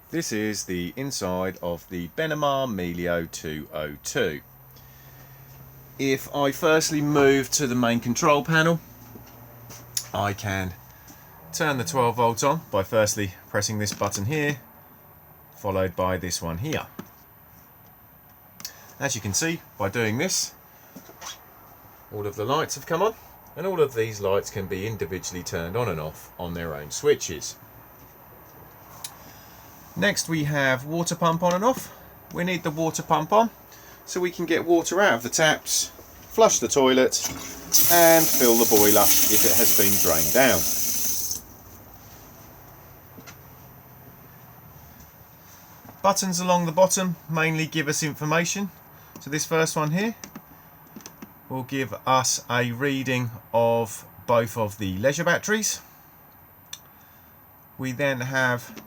This is the inside of the Benimar Mileo 202. If I firstly move to the main control panel, I can turn the 12 volts on by firstly pressing this button here, followed by this one here. As you can see, by doing this, all of the lights have come on, and all of these lights can be individually turned on and off on their own switches. Next we have water pump on and off. We need the water pump on so we can get water out of the taps, flush the toilet and fill the boiler if it has been drained down. Buttons along the bottom mainly give us information. So this first one here will give us a reading of both of the leisure batteries. We then have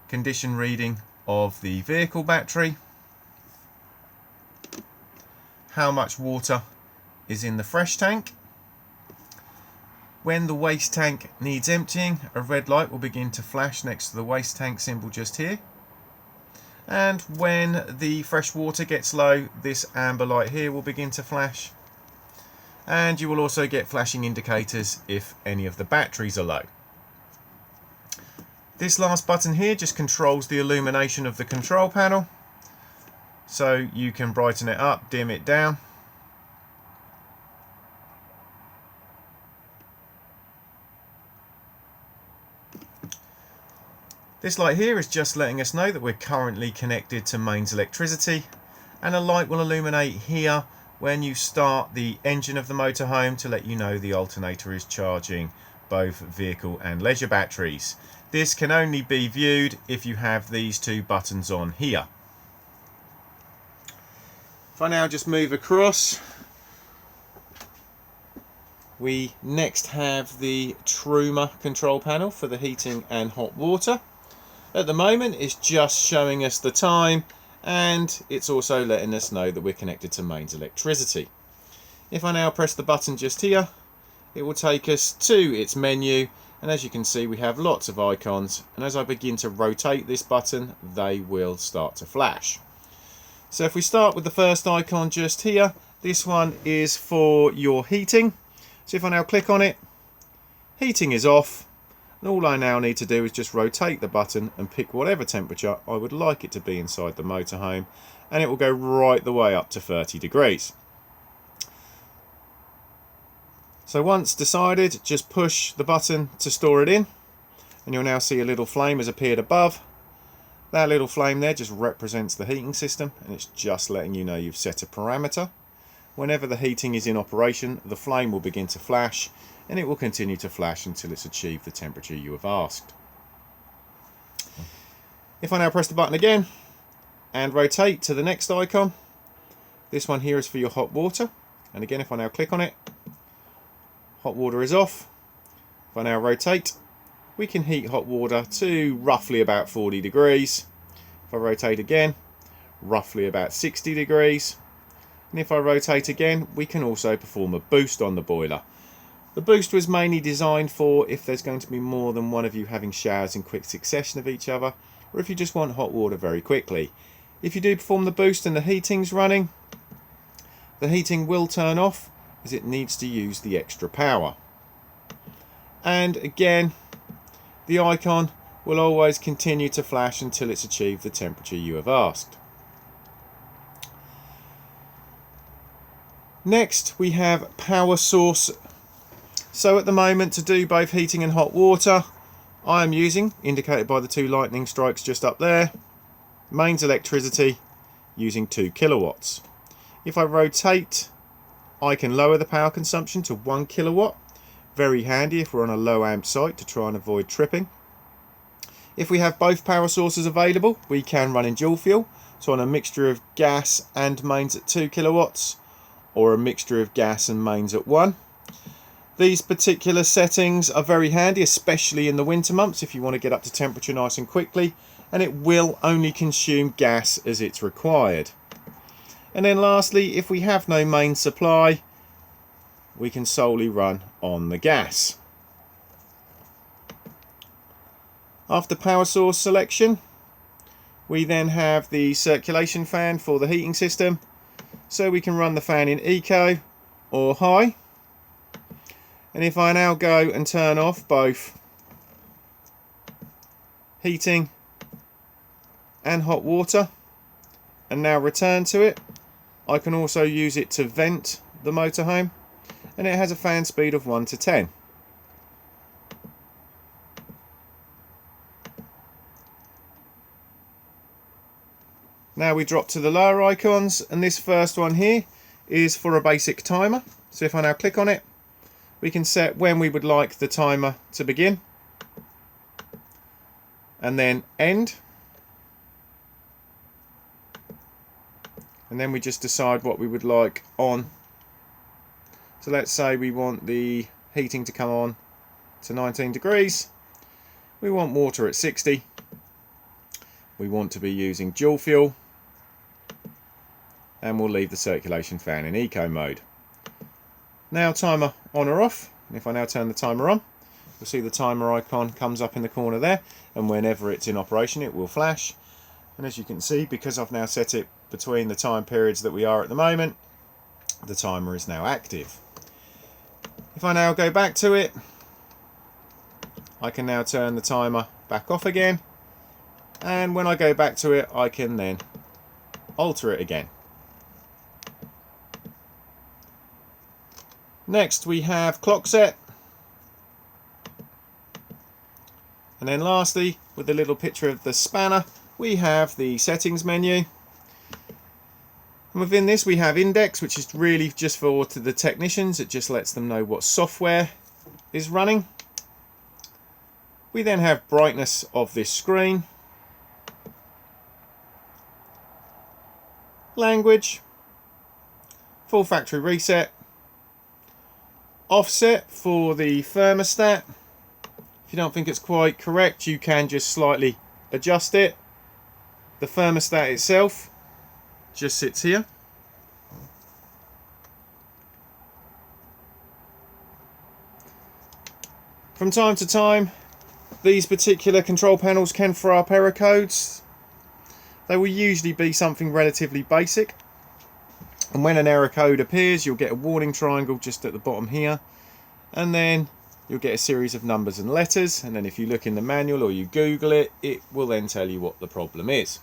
condition reading of the vehicle battery, how much water is in the fresh tank. When the waste tank needs emptying, a red light will begin to flash next to the waste tank symbol just here. And when the fresh water gets low, this amber light here will begin to flash. And you will also get flashing indicators if any of the batteries are low. This last button here just controls the illumination of the control panel. So you can brighten it up, dim it down. This light here is just letting us know that we're currently connected to mains electricity, and a light will illuminate here when you start the engine of the motorhome to let you know the alternator is charging both vehicle and leisure batteries. This can only be viewed if you have these two buttons on here. If I now just move across, we next have the Truma control panel for the heating and hot water. At the moment it's just showing us the time, and it's also letting us know that we're connected to mains electricity. If I now press the button just here, it will take us to its menu, and as you can see we have lots of icons, and as I begin to rotate this button they will start to flash. So if we start with the first icon just here, this one is for your heating. So if I now click on it, heating is off, and all I now need to do is just rotate the button and pick whatever temperature I would like it to be inside the motorhome, and it will go right the way up to 30 degrees. So once decided, just push the button to store it in, and you'll now see a little flame has appeared above. That little flame there just represents the heating system, and it's just letting you know you've set a parameter. Whenever the heating is in operation, the flame will begin to flash, and it will continue to flash until it's achieved the temperature you have asked. If I now press the button again and rotate to the next icon, this one here is for your hot water, and again if I now click on it, hot water is off. If I now rotate, we can heat hot water to roughly about 40 degrees. If I rotate again, roughly about 60 degrees. And if I rotate again, we can also perform a boost on the boiler. The boost was mainly designed for if there's going to be more than one of you having showers in quick succession of each other, or if you just want hot water very quickly. If you do perform the boost and the heating's running, the heating will turn off as it needs to use the extra power. And again, the icon will always continue to flash until it's achieved the temperature you have asked. Next we have power source. So at the moment, to do both heating and hot water, I am using, indicated by the two lightning strikes just up there, mains electricity using 2 kilowatts. If I rotate, I can lower the power consumption to 1 kilowatt. Very handy if we're on a low amp site to try and avoid tripping. If we have both power sources available, we can run in dual fuel, so on a mixture of gas and mains at 2 kilowatts, or a mixture of gas and mains at 1. These particular settings are very handy, especially in the winter months if you want to get up to temperature nice and quickly, and it will only consume gas as it's required. And then lastly, if we have no main supply, we can solely run on the gas. After power source selection, we then have the circulation fan for the heating system, so we can run the fan in eco or high. And if I now go and turn off both heating and hot water and now return to it, I can also use it to vent the motorhome, and it has a fan speed of 1 to 10. Now we drop to the lower icons, and this first one here is for a basic timer. So if I now click on it, we can set when we would like the timer to begin and then end. And then we just decide what we would like on. So let's say we want the heating to come on to 19 degrees. We want water at 60. We want to be using dual fuel. And we'll leave the circulation fan in eco mode. Now timer on or off. And if I now turn the timer on, you'll see the timer icon comes up in the corner there, and whenever it's in operation it will flash. And as you can see, because I've now set it between the time periods that we are at the moment, the timer is now active. If I now go back to it, I can now turn the timer back off again, and when I go back to it I can then alter it again. Next we have clock set, and then lastly, with the little picture of the spanner, we have the settings menu. And within this we have index, which is really just for the technicians. It just lets them know what software is running. We then have brightness of this screen, language, full factory reset, offset for the thermostat. If you don't think it's quite correct, you can just slightly adjust it. The thermostat itself just sits here. From time to time, these particular control panels can throw up error codes. They will usually be something relatively basic. And when an error code appears, you'll get a warning triangle just at the bottom here, and then you'll get a series of numbers and letters, and then if you look in the manual or you Google it, it will then tell you what the problem is.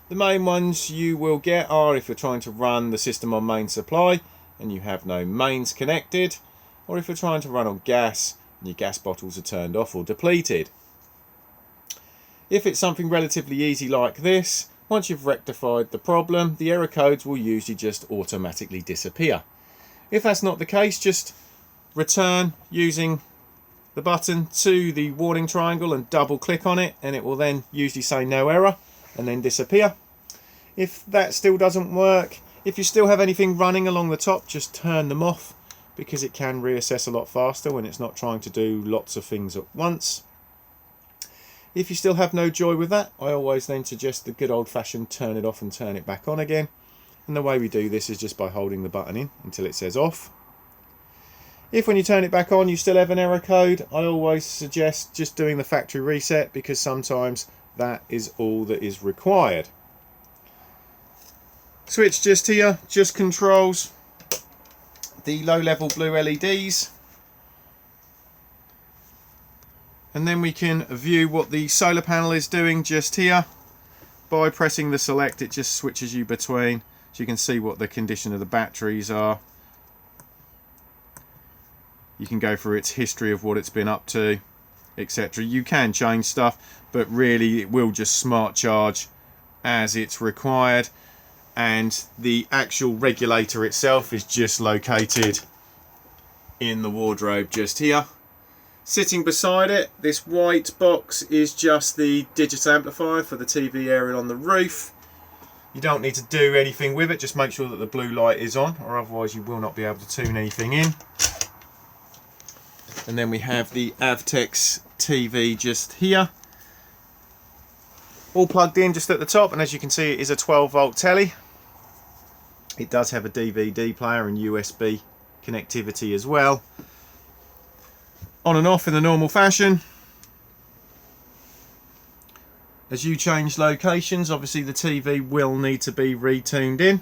The main ones you will get are if you're trying to run the system on main supply and you have no mains connected, or if you're trying to run on gas and your gas bottles are turned off or depleted. If it's something relatively easy like this, once you've rectified the problem, the error codes will usually just automatically disappear. If that's not the case, just return using the button to the warning triangle and double click on it, and it will then usually say no error and then disappear. If that still doesn't work, if you still have anything running along the top, just turn them off, because it can reassess a lot faster when it's not trying to do lots of things at once. If you still have no joy with that, I always then suggest the good old-fashioned turn it off and turn it back on again. And the way we do this is just by holding the button in until it says off. If when you turn it back on you still have an error code, I always suggest just doing the factory reset, because sometimes that is all that is required. Switch just here just controls the low-level blue LEDs. And then we can view what the solar panel is doing just here. By pressing the select, it just switches you between, so you can see what the condition of the batteries are. You can go through its history of what it's been up to, etc. You can change stuff, but really it will just smart charge as it's required. And the actual regulator itself is just located in the wardrobe just here. Sitting beside it, this white box is just the digital amplifier for the TV area on the roof. You don't need to do anything with it, just make sure that the blue light is on, or otherwise you will not be able to tune anything in. And then we have the Avtex TV just here, all plugged in just at the top, and as you can see it is a 12-volt telly. It does have a DVD player and USB connectivity as well. On and off in the normal fashion. as you change locations, obviously the TV will need to be retuned in.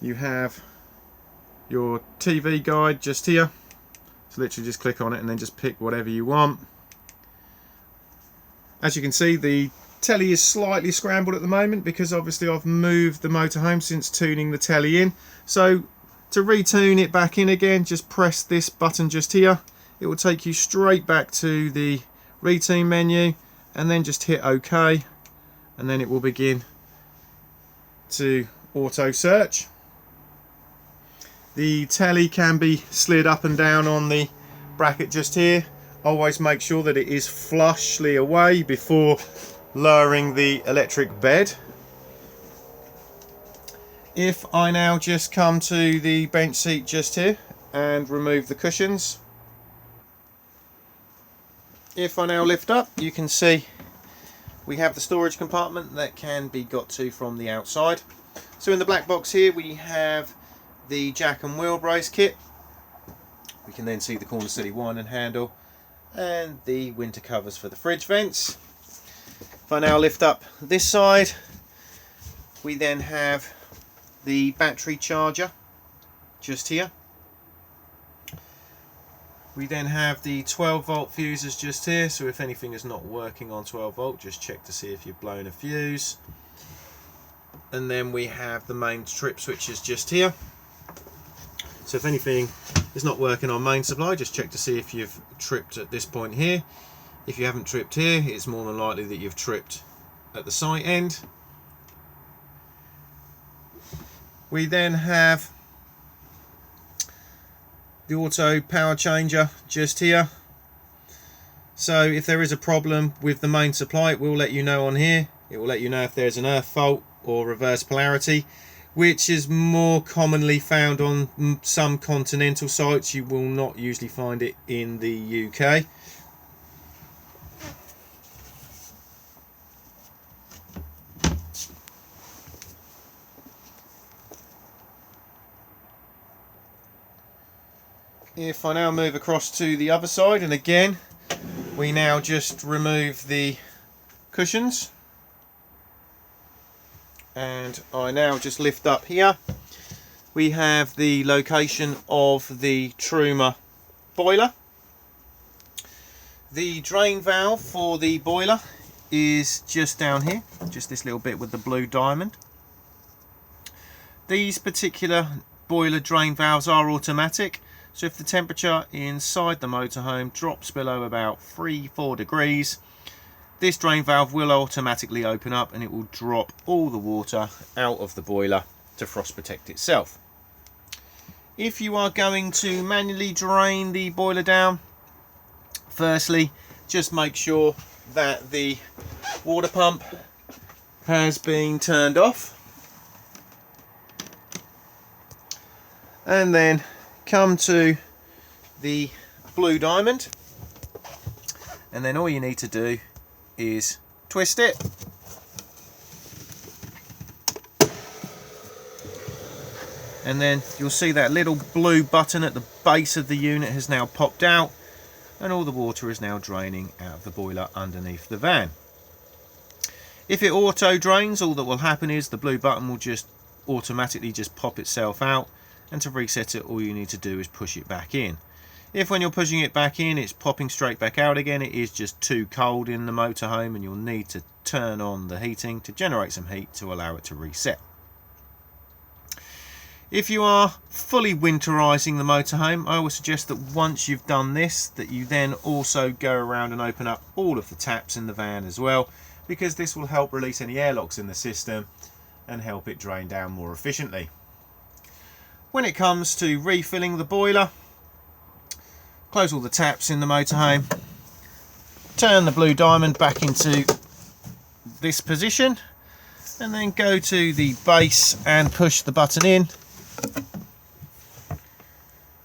You have your TV guide just here, so literally just click on it and then just pick whatever you want. As you can see, the telly is slightly scrambled at the moment because obviously I've moved the motorhome since tuning the telly in. So to retune it back in again, just press this button just here. It will take you straight back to the retune menu and then just hit OK, and then it will begin to auto search. The telly can be slid up and down on the bracket just here. Always make sure that it is flushly away before lowering the electric bed. If I now just come to the bench seat just here and remove the cushions. If I now lift up, you can see we have the storage compartment that can be got to from the outside. So in the black box here we have the jack and wheel brace kit. We can then see the corner city winding handle and the winter covers for the fridge vents. If I now lift up this side, we then have the battery charger just here. We then have the 12 volt fuses just here, so if anything is not working on 12 volt, just check to see if you've blown a fuse. And then we have the main trip switches just here. So if anything is not working on main supply, just check to see if you've tripped at this point here. If you haven't tripped here, it's more than likely that you've tripped at the site end. We then have the auto power changer just here. So if there is a problem with the main supply, it will let you know on here. It will let you know if there's an earth fault or reverse polarity, which is more commonly found on some continental sites. You will not usually find it in the UK. If I now move across to the other side, and again we now just remove the cushions, and I now just lift up here, we have the location of the Truma boiler. The drain valve for the boiler is just down here, just this little bit with the blue diamond. These particular boiler drain valves are automatic, so if the temperature inside the motorhome drops below about 3-4 degrees, this drain valve will automatically open up and it will drop all the water out of the boiler to frost protect itself. If you are going to manually drain the boiler down, firstly, just make sure that the water pump has been turned off. And then come to the blue diamond, and then all you need to do is twist it, and then you'll see that little blue button at the base of the unit has now popped out, and all the water is now draining out of the boiler underneath the van. If it auto drains, all that will happen is the blue button will just automatically just pop itself out, and to reset it all you need to do is push it back in. If when you're pushing it back in it's popping straight back out again, it is just too cold in the motorhome and you'll need to turn on the heating to generate some heat to allow it to reset. If you are fully winterizing the motorhome, I would suggest that once you've done this, that you then also go around and open up all of the taps in the van as well, because this will help release any airlocks in the system and help it drain down more efficiently. When it comes to refilling the boiler, close all the taps in the motorhome, turn the blue diamond back into this position, and then go to the base and push the button in.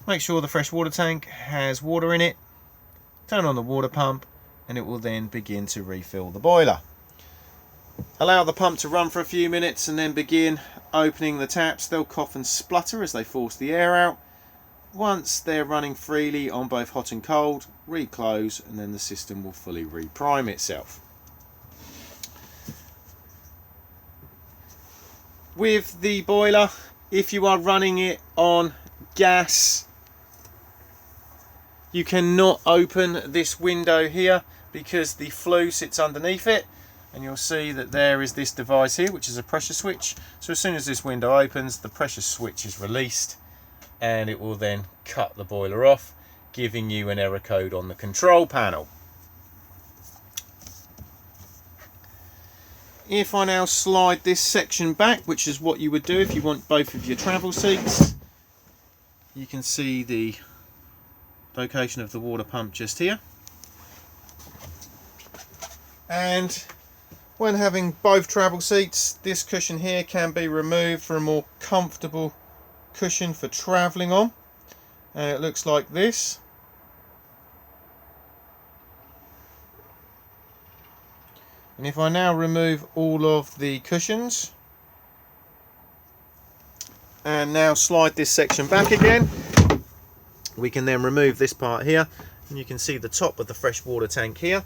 Make sure the fresh water tank has water in it, turn on the water pump, and it will then begin to refill the boiler. Allow the pump to run for a few minutes and then begin opening the taps. They'll cough and splutter as they force the air out. Once they're running freely on both hot and cold, reclose, and then the system will fully reprime itself. With the boiler, if you are running it on gas, you cannot open this window here because the flue sits underneath it, and you'll see that there is this device here which is a pressure switch. So as soon as this window opens, the pressure switch is released and it will then cut the boiler off, giving you an error code on the control panel. If I now slide this section back, which is what you would do if you want both of your travel seats, you can see the location of the water pump just here. And when having both travel seats, this cushion here can be removed for a more comfortable cushion for travelling on. And it looks like this. And if I now remove all of the cushions and now slide this section back again, we can then remove this part here, and you can see the top of the freshwater tank here.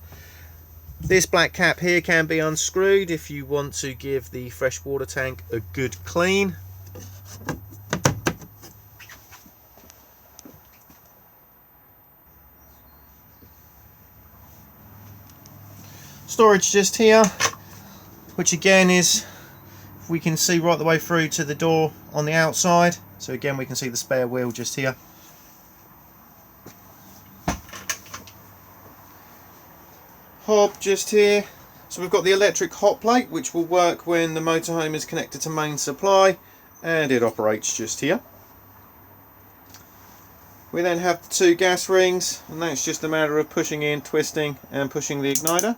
This black cap here can be unscrewed if you want to give the freshwater tank a good clean. Storage just here, which again is, we can see right the way through to the door on the outside. So again, we can see the spare wheel just here. Hob just here. So we've got the electric hot plate, which will work when the motorhome is connected to main supply, and it operates just here. We then have the two gas rings, and that's just a matter of pushing in, twisting and pushing the igniter.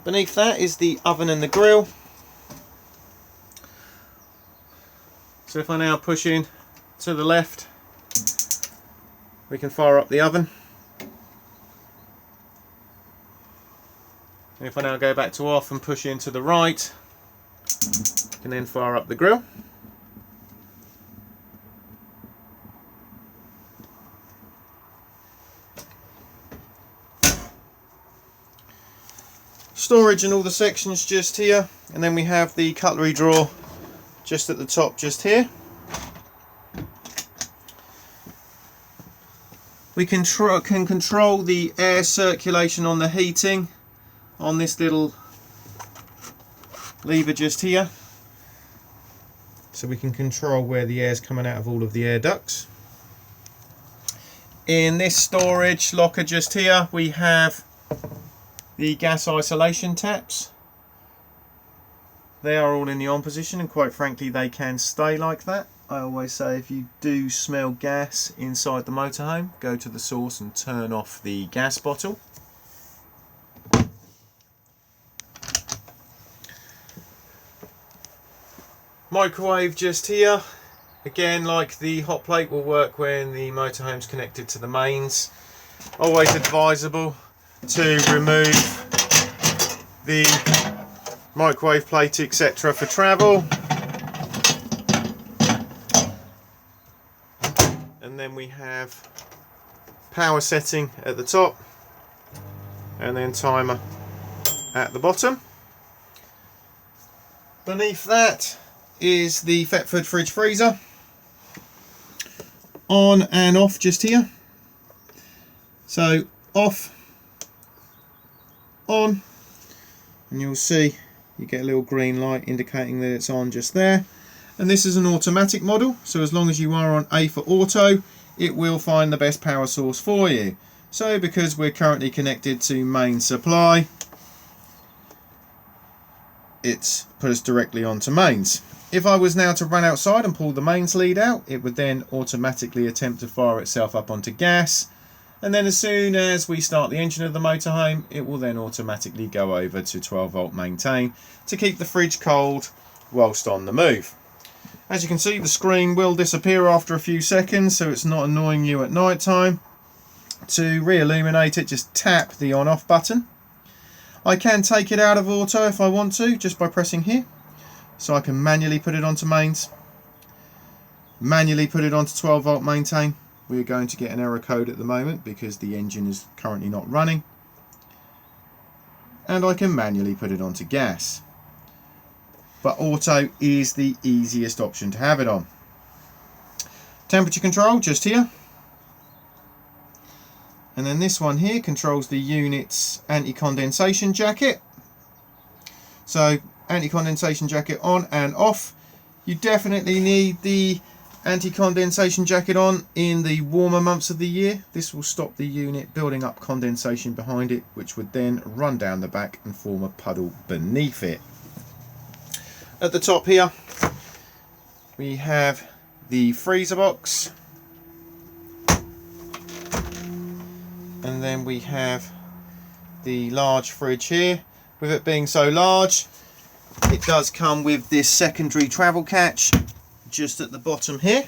Beneath that is the oven and the grill. So if I now push in to the left, we can fire up the oven. And if I now go back to off and push in to the right, I can then fire up the grill. Storage and all the sections just here, and then we have the cutlery drawer just at the top just here. We can control the air circulation on the heating on this little lever just here, so we can control where the air is coming out of all of the air ducts. In this storage locker just here, we have the gas isolation taps. They are all in the on position, and quite frankly they can stay like that. I always say if you do smell gas inside the motorhome, go to the source and turn off the gas bottle. Microwave just here. Again, like the hot plate, will work when the motorhome's connected to the mains. Always advisable to remove the microwave plate, etc. for travel. And then we have power setting at the top, and then timer at the bottom. Beneath that is the Thetford fridge freezer. On and off just here. So off, on, and you'll see you get a little green light indicating that it's on just there. And this is an automatic model, so as long as you are on A for auto, it will find the best power source for you. So because we're currently connected to main supply, it's put us directly onto mains. If I was now to run outside and pull the mains lead out, it would then automatically attempt to fire itself up onto gas. And then as soon as we start the engine of the motorhome, it will then automatically go over to 12 volt maintain to keep the fridge cold whilst on the move. As you can see, the screen will disappear after a few seconds, so it's not annoying you at night time. To re-illuminate it, just tap the on-off button. I can take it out of auto if I want to, just by pressing here. So I can manually put it onto mains, manually put it onto 12 volt maintain. We're going to get an error code at the moment because the engine is currently not running. And I can manually put it onto gas. But auto is the easiest option to have it on. Temperature control just here. And then this one here controls the unit's anti-condensation jacket. So anti-condensation jacket on and off. You definitely need the anti-condensation jacket on in the warmer months of the year. This will stop the unit building up condensation behind it, which would then run down the back and form a puddle beneath it. At the top here we have the freezer box, and then we have the large fridge here. With it being so large, it does come with this secondary travel catch just at the bottom here.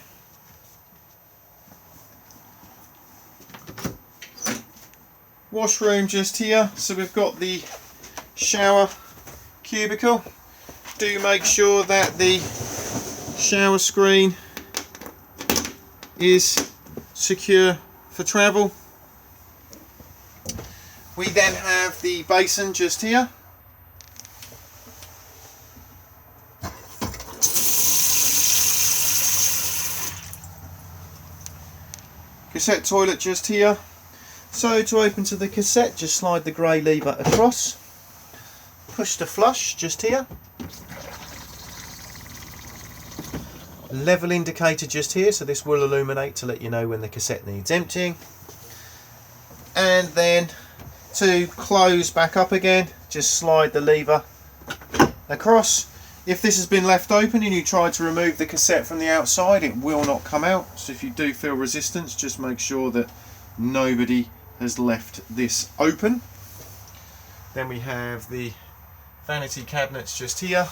Washroom just here, so we've got the shower cubicle. Do make sure that the shower screen is secure for travel. We then have the basin just here. Cassette toilet just here. So to open to the cassette, just slide the grey lever across. Push to flush just here. Level indicator just here, so this will illuminate to let you know when the cassette needs emptying. And then to close back up again, just slide the lever across. If this has been left open and you try to remove the cassette from the outside, it will not come out. So if you do feel resistance, just make sure that nobody has left this open. Then we have the vanity cabinets just here.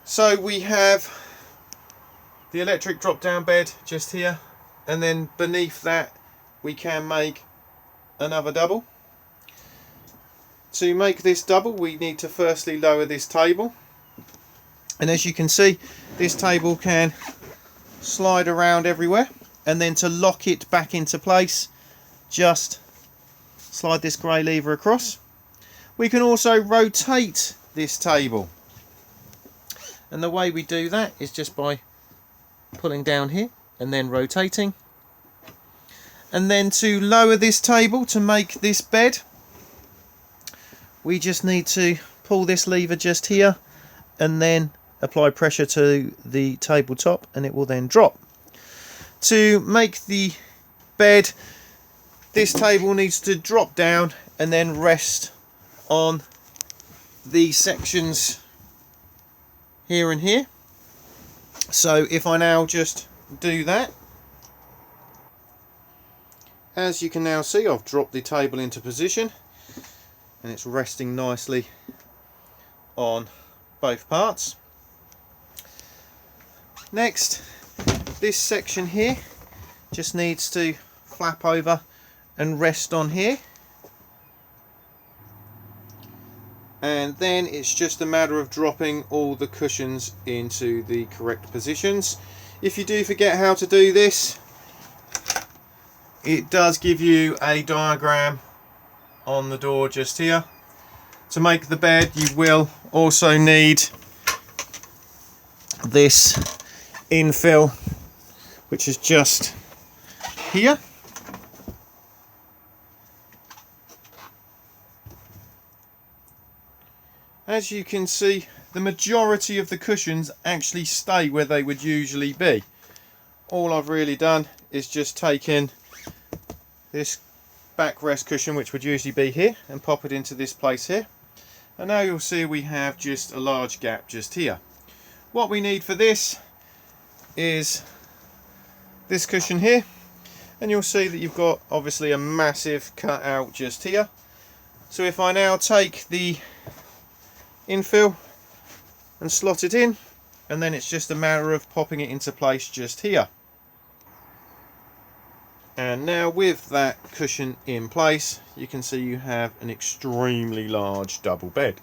So we have the electric drop down bed just here, and then beneath that we can make another double. To make this double, we need to firstly lower this table, and as you can see, this table can slide around everywhere, and then to lock it back into place, just slide this grey lever across. We can also rotate this table, and the way we do that is just by pulling down here and then rotating. And then to lower this table to make this bed, we just need to pull this lever just here and then apply pressure to the tabletop, and it will then drop. To make the bed, this table needs to drop down and then rest on the sections here and here. So if I now just do that, as you can now see, I've dropped the table into position and it's resting nicely on both parts. Next, this section here just needs to flap over and rest on here, and then it's just a matter of dropping all the cushions into the correct positions. If you do forget how to do this, it does give you a diagram on the door just here. To make the bed, you will also need this infill, which is just here. As you can see, the majority of the cushions actually stay where they would usually be. All I've really done is just taken this backrest cushion, which would usually be here, and pop it into this place here. And now you'll see we have just a large gap just here. What we need for this is this cushion here, and you'll see that you've got obviously a massive cutout just here. So if I now take the infill and slot it in, and then it's just a matter of popping it into place just here. And now with that cushion in place, you can see you have an extremely large double bed.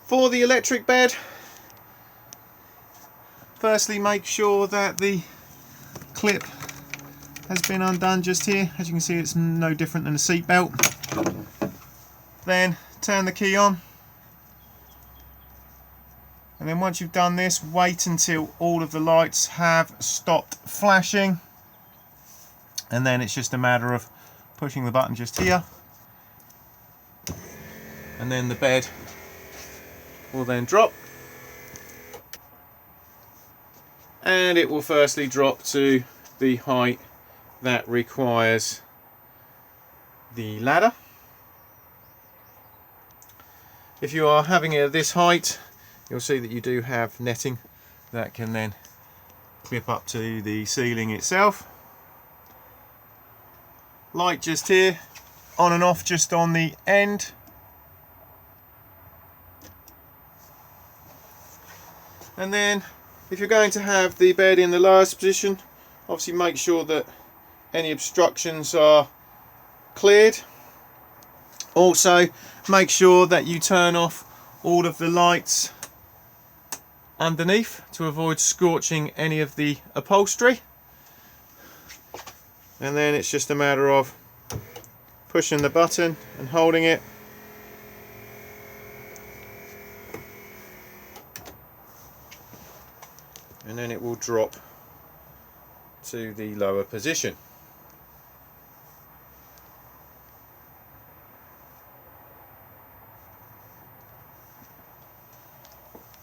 For the electric bed, firstly make sure that the clip has been undone just here. As you can see, it's no different than a seat belt. Then turn the key on. And then once you've done this, wait until all of the lights have stopped flashing. And then it's just a matter of pushing the button just here. And then the bed will then drop. And it will firstly drop to the height that requires the ladder. If you are having it at this height, you'll see that you do have netting that can then clip up to the ceiling itself. Light just here, on and off just on the end. And then if you're going to have the bed in the lowest position, obviously make sure that any obstructions are cleared. Also make sure that you turn off all of the lights underneath to avoid scorching any of the upholstery. And then it's just a matter of pushing the button and holding it. And then it will drop to the lower position.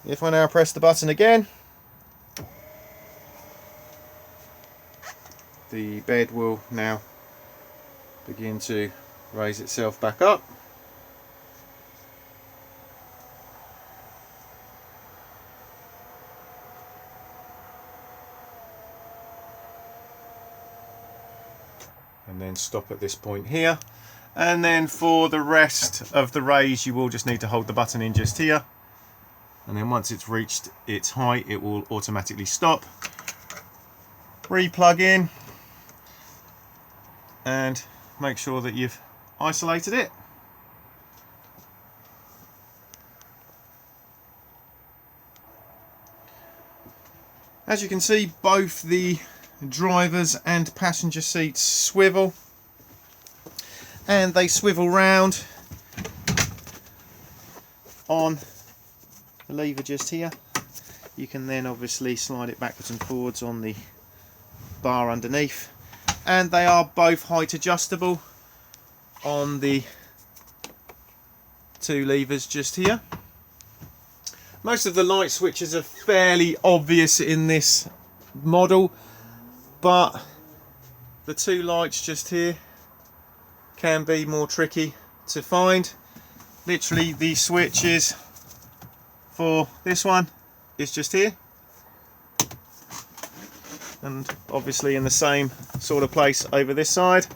If I now press the button again, the bed will now begin to raise itself back up. And then stop at this point here. And then for the rest of the raise, you will just need to hold the button in just here. And then once it's reached its height, it will automatically stop. Re-plug in and make sure that you've isolated it. As you can see, both the drivers and passenger seats swivel, and they swivel round on the lever just here. You can then obviously slide it backwards and forwards on the bar underneath, and they are both height adjustable on the two levers just here. Most of the light switches are fairly obvious in this model, but the two lights just here can be more tricky to find. Literally the switches for this one is just here, and obviously in the same sort of place over this side.